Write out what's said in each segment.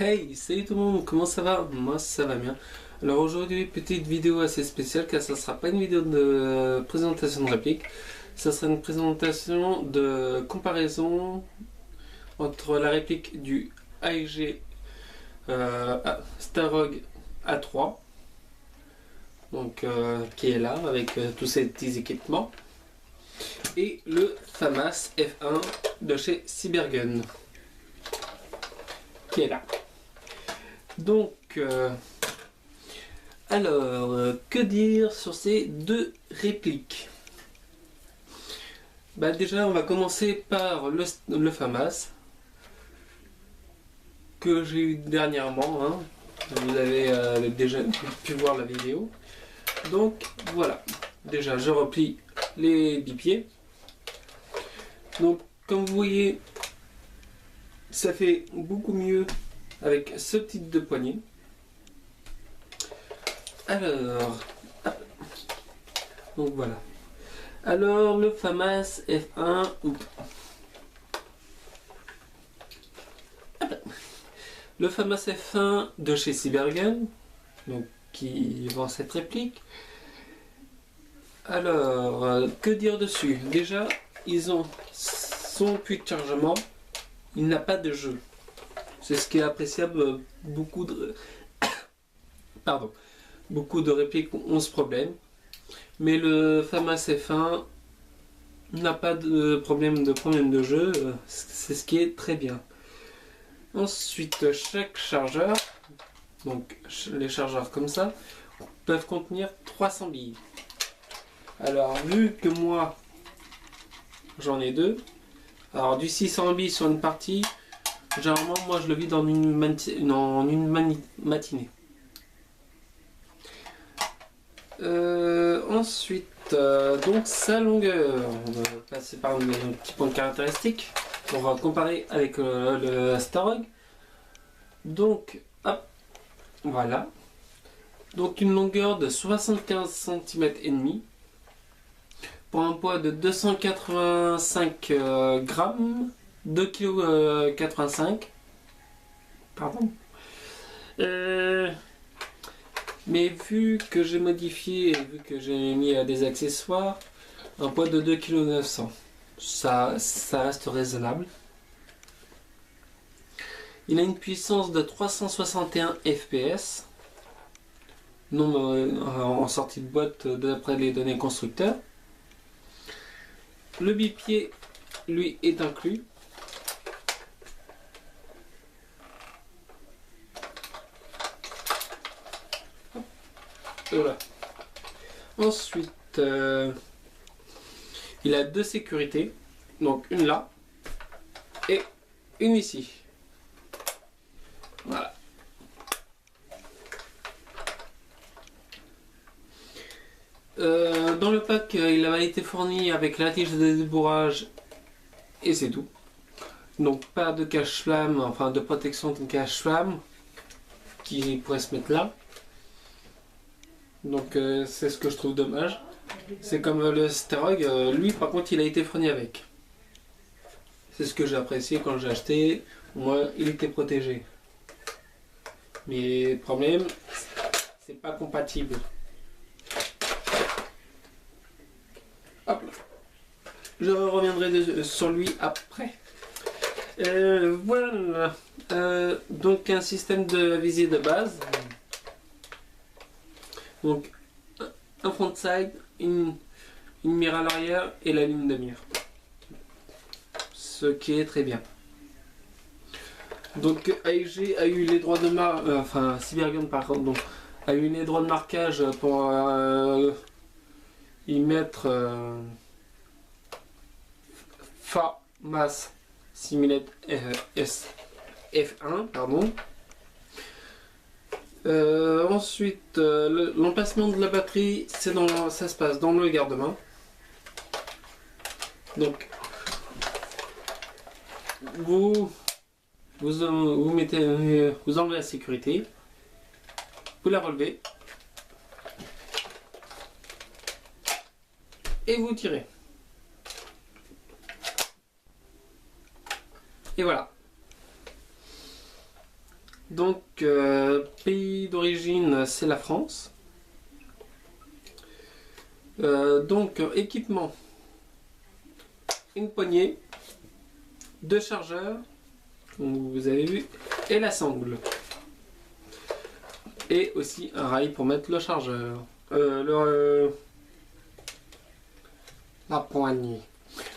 Hey, salut tout le monde, comment ça va? Moi ça va bien. Alors aujourd'hui, petite vidéo assez spéciale car ça sera pas une vidéo de présentation de réplique, ça sera une présentation de comparaison entre la réplique du AEG Starog A3, donc qui est là avec tous ces petits équipements, et le FAMAS F1 de chez Cybergun qui est là. Donc, que dire sur ces deux répliques? Bah déjà, on va commencer par le FAMAS que j'ai eu dernièrement. Hein. Vous avez déjà pu voir la vidéo. Donc voilà. Déjà, je replie les bipieds. Donc, comme vous voyez, ça fait beaucoup mieux avec ce type de poignée. Alors, hop. Donc voilà. Alors le FAMAS F1, le FAMAS F1 de chez Cybergun, donc qui vend cette réplique. Alors, que dire dessus? Déjà, ils ont son puits de chargement, il n'a pas de jeu. C'est ce qui est appréciable. Beaucoup de répliques ont ce problème. Mais le FAMAS F1 n'a pas de problème de jeu. C'est ce qui est très bien. Ensuite, chaque chargeur, donc les chargeurs comme ça, peuvent contenir 300 billes. Alors, vu que moi, j'en ai deux, alors du 600 billes sur une partie, généralement, moi, je le vide en une matinée. Ensuite, donc sa longueur, on va passer par un petit point de caractéristiques pour comparer avec le Starog. Donc, hop, voilà. Donc une longueur de 75 cm et demi pour un poids de 285 grammes, 2,85 kg. Pardon. Mais vu que j'ai modifié et vu que j'ai mis des accessoires, un poids de 2,9 kg, ça reste raisonnable. Il a une puissance de 361 fps, non en sortie de boîte d'après les données constructeurs. Le bipied, lui, est inclus. Voilà. Ensuite, il a deux sécurités, donc une là et une ici. Voilà. Dans le pack, il avait été fourni avec la tige de débourrage et c'est tout. Donc pas de cache-flamme, enfin de protection de cache-flamme qui pourrait se mettre là. Donc c'est ce que je trouve dommage. C'est comme le Starog, lui par contre il a été fourni avec. C'est ce que j'ai apprécié quand j'ai acheté, au moins il était protégé. Mais le problème, c'est pas compatible. Hop là. Je reviendrai sur lui après. Voilà. Donc un système de visée de base. Donc un front side, une mire à l'arrière et la ligne de mire. Ce qui est très bien. Donc AEG a eu les droits de Cybergun par contre, donc, a eu les droits de marquage pour y mettre FAMAS Simulate F1, pardon. Ensuite, l'emplacement de la batterie, ça se passe dans le garde-main. Donc, vous enlevez la sécurité, vous la relevez et vous tirez. Et voilà. Donc, pays d'origine, c'est la France. Donc, équipement, une poignée, deux chargeurs, comme vous avez vu, et la sangle. Et aussi un rail pour mettre le chargeur. La poignée.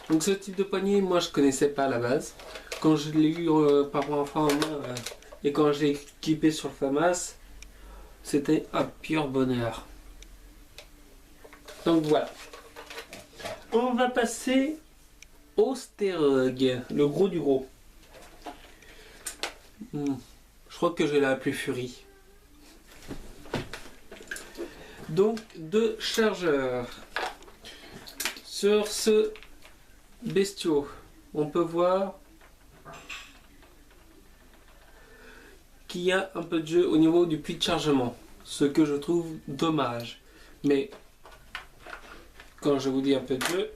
Donc ce type de poignée, moi je connaissais pas à la base. Quand je l'ai eu par mon enfant en main et quand j'ai équipé sur le FAMAS, c'était un pur bonheur. Donc voilà. On va passer au Sterug, le gros du gros. Je crois que j'ai la plus furie. Donc deux chargeurs. Sur ce bestiau, on peut voir qu'il y a un peu de jeu au niveau du puits de chargement, ce que je trouve dommage. Mais quand je vous dis un peu de jeu,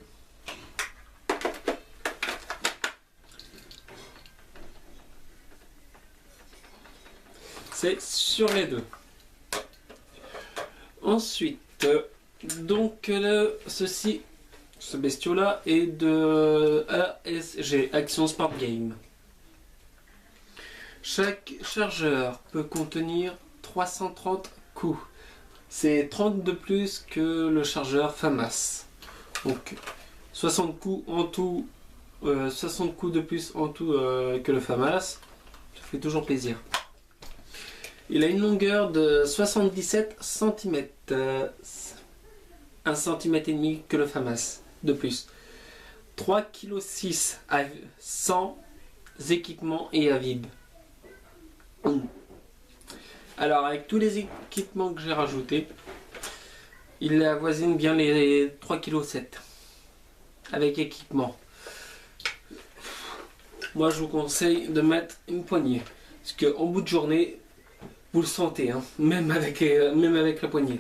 c'est sur les deux. Ensuite, donc ce bestiau là est de ASG, Action Sport Game. Chaque chargeur peut contenir 330 coups. C'est 30 de plus que le chargeur FAMAS. Donc 60 coups en tout, 60 coups de plus en tout que le FAMAS. Ça fait toujours plaisir. Il a une longueur de 77 cm. 1 cm et demi que le FAMAS de plus. 3,6 kg sans équipements et à vide. Alors avec tous les équipements que j'ai rajoutés, il avoisine bien les 3,7 kg avec équipement. Moi je vous conseille de mettre une poignée parce qu'en bout de journée vous le sentez, hein, même avec la poignée.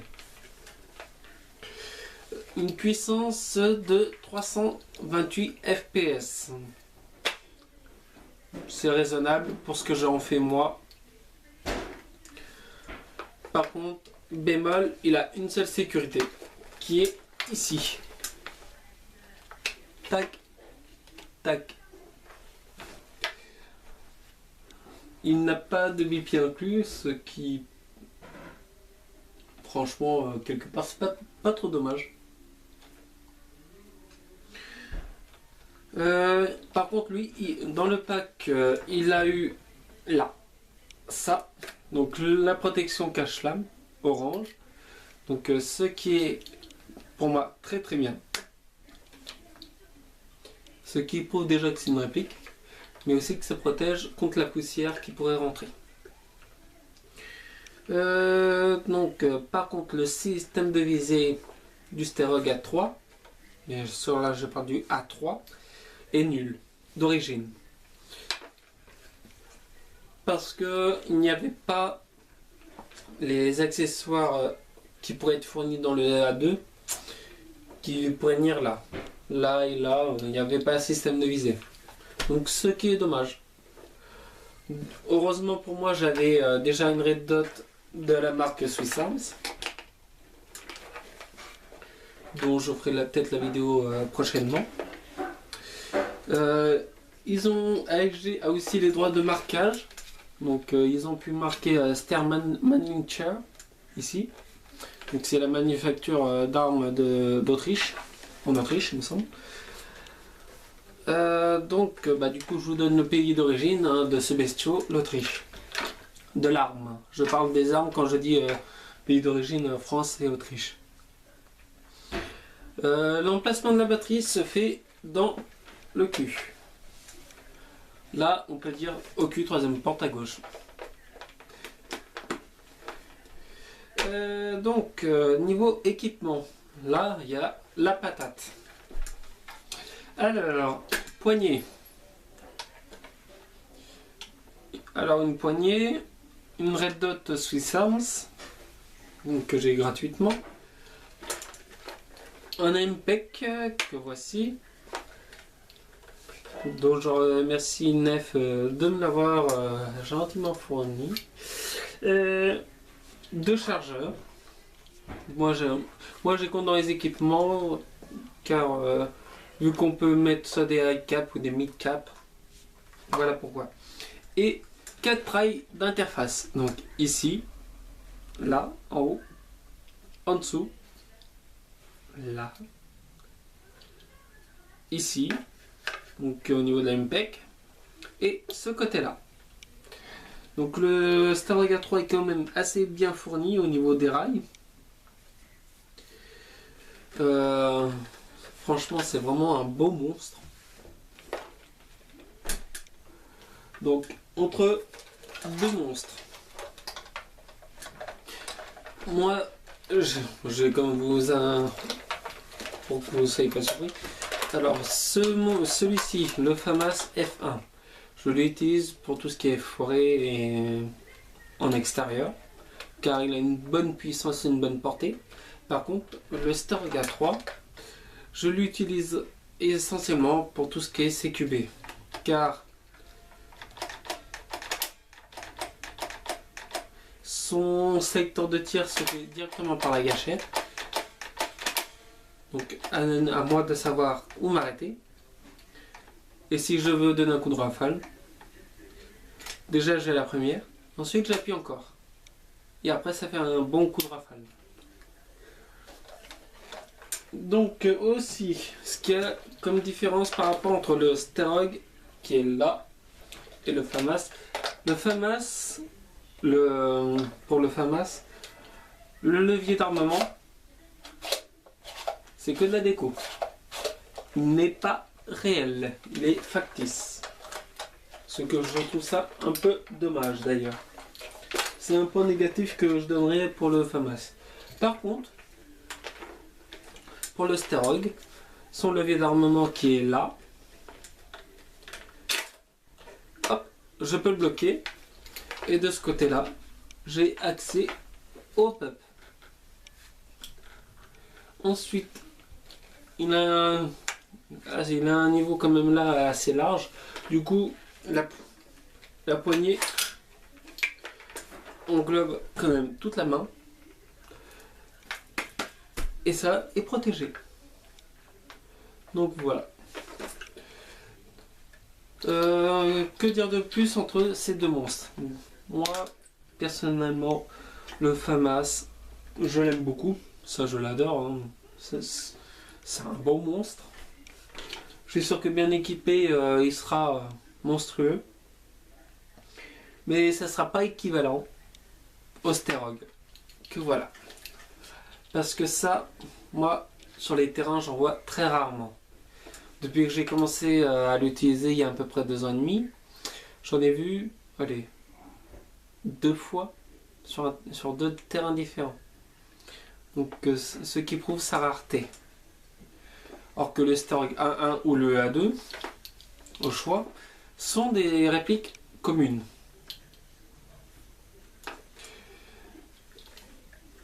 Une puissance de 328 fps. C'est raisonnable pour ce que j'en fais moi. Par contre, bémol, il a une seule sécurité qui est ici. Tac, tac. Il n'a pas de bipi inclus, ce qui, franchement, quelque part, c'est pas trop dommage. Par contre, lui, dans le pack, il a eu là, ça, donc la protection cache-flamme orange, donc ce qui est pour moi très très bien, ce qui prouve déjà que c'est une réplique, mais aussi que ça protège contre la poussière qui pourrait rentrer. Par contre, le système de visée du Sterug A3, bien sûr là je parle du A3, est nul d'origine parce que il n'y avait pas les accessoires qui pourraient être fournis dans le A2 qui pourraient venir là et là, il n'y avait pas un système de visée, donc ce qui est dommage. Heureusement pour moi, j'avais déjà une Red Dot de la marque Swiss Arms dont je ferai peut-être la vidéo prochainement. ASG a aussi les droits de marquage, donc ils ont pu marquer Sterman Manufacture ici, donc c'est la manufacture d'armes d'Autriche, en Autriche il me semble. Du coup je vous donne le pays d'origine de ce bestiau, l'Autriche, de l'arme. Je parle des armes quand je dis pays d'origine, France et Autriche. L'emplacement de la batterie se fait dans le cul. Là, on peut dire au cul, troisième porte à gauche. Niveau équipement, là, il y a la patate. Alors, poignée. Alors, une poignée, une Red Dot Swiss Arms, donc, que j'ai gratuitement. Un MPEG que voici. Donc je remercie Nef de me l'avoir gentiment fourni. Deux chargeurs. Moi j'ai compte dans les équipements car vu qu'on peut mettre soit des high cap ou des mid cap, voilà pourquoi. Et 4 trails d'interface. Donc ici, là, en haut, en dessous, là, ici, donc au niveau de la MPEG, et ce côté-là. Donc le Starogga 3 est quand même assez bien fourni au niveau des rails. Franchement, c'est vraiment un beau monstre. Donc, entre deux monstres. Moi, je comme vous pour que vous ne soyez pas surpris. Alors, celui-ci, le FAMAS F1, je l'utilise pour tout ce qui est forêt et en extérieur, car il a une bonne puissance et une bonne portée. Par contre, le Starogga 3, je l'utilise essentiellement pour tout ce qui est CQB, car son secteur de tir se fait directement par la gâchette. Donc à moi de savoir où m'arrêter. Et si je veux donner un coup de rafale, déjà j'ai la première, ensuite j'appuie encore. Et après ça fait un bon coup de rafale. Donc aussi, ce qu'il y a comme différence par rapport entre le Starogga qui est là et le FAMAS. Le FAMAS, pour le FAMAS, le levier d'armement, c'est que de la déco. Il n'est pas réel, il est factice. Ce que je trouve ça un peu dommage d'ailleurs. C'est un point négatif que je donnerais pour le FAMAS. Par contre, pour le Starogga, son levier d'armement qui est là, hop, je peux le bloquer. Et de ce côté-là, j'ai accès au PUP. Ensuite, il a un niveau quand même là assez large. Du coup, la poignée englobe quand même toute la main. Et ça est protégé. Donc voilà. Que dire de plus entre ces deux monstres? Moi, personnellement, le FAMAS, je l'aime beaucoup. Ça, je l'adore. Hein. C'est un bon monstre. Je suis sûr que bien équipé, il sera monstrueux. Mais ça ne sera pas équivalent au Starogga. Que voilà. Parce que ça, moi, sur les terrains, j'en vois très rarement. Depuis que j'ai commencé à l'utiliser il y a à peu près 2 ans et demi, j'en ai vu, allez, 2 fois sur 2 terrains différents. Donc ce qui prouve sa rareté. Or que le Starogga A1 ou le A2, au choix, sont des répliques communes.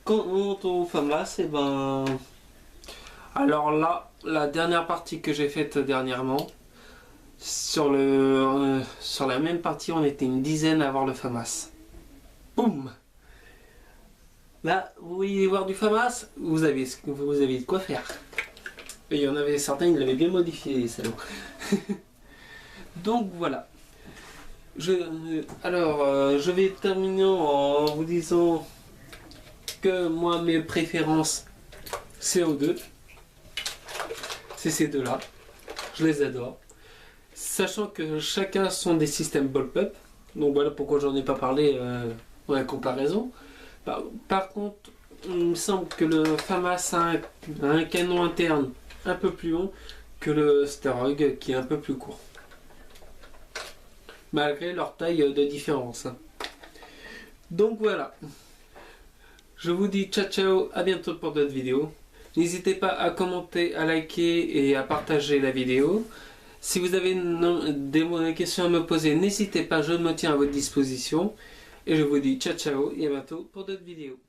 Quant au FAMAS, et ben... Alors là, la dernière partie que j'ai faite dernièrement, sur la même partie, on était une dizaine à avoir le FAMAS. Boum! Là, vous voyez voir du FAMAS, vous avez de quoi faire. Et il y en avait certains, ils l'avaient bien modifié, les salauds. Donc voilà. Je vais terminer en vous disant que moi, mes préférences CO2, c'est ces deux-là. Je les adore. Sachant que chacun sont des systèmes ball-pup. Donc voilà pourquoi j'en ai pas parlé dans la comparaison. Par contre, il me semble que le FAMAS a un canon interne un peu plus long que le Starogga qui est un peu plus court. Malgré leur taille de différence. Donc voilà. Je vous dis ciao ciao, à bientôt pour d'autres vidéos. N'hésitez pas à commenter, à liker et à partager la vidéo. Si vous avez des questions à me poser, n'hésitez pas, je me tiens à votre disposition. Et je vous dis ciao ciao et à bientôt pour d'autres vidéos.